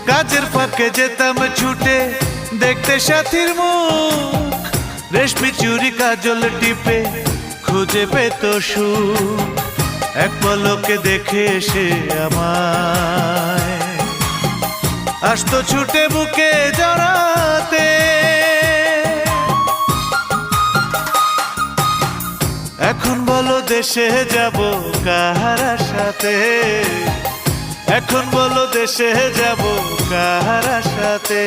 কাজের ফাঁকে যেতাম ছুটে দেখতে সাথীর মুখ, রেশমি চুড়ি কাজল টিপে খুঁজে পেত সুখ। এক পলকে দেখে সে আমায় আসতো ছুটে বুকে জড়াতে। এখন বলো দেশে যাব কার সাথে, এখন বলো দেশে যাব কার সাথে।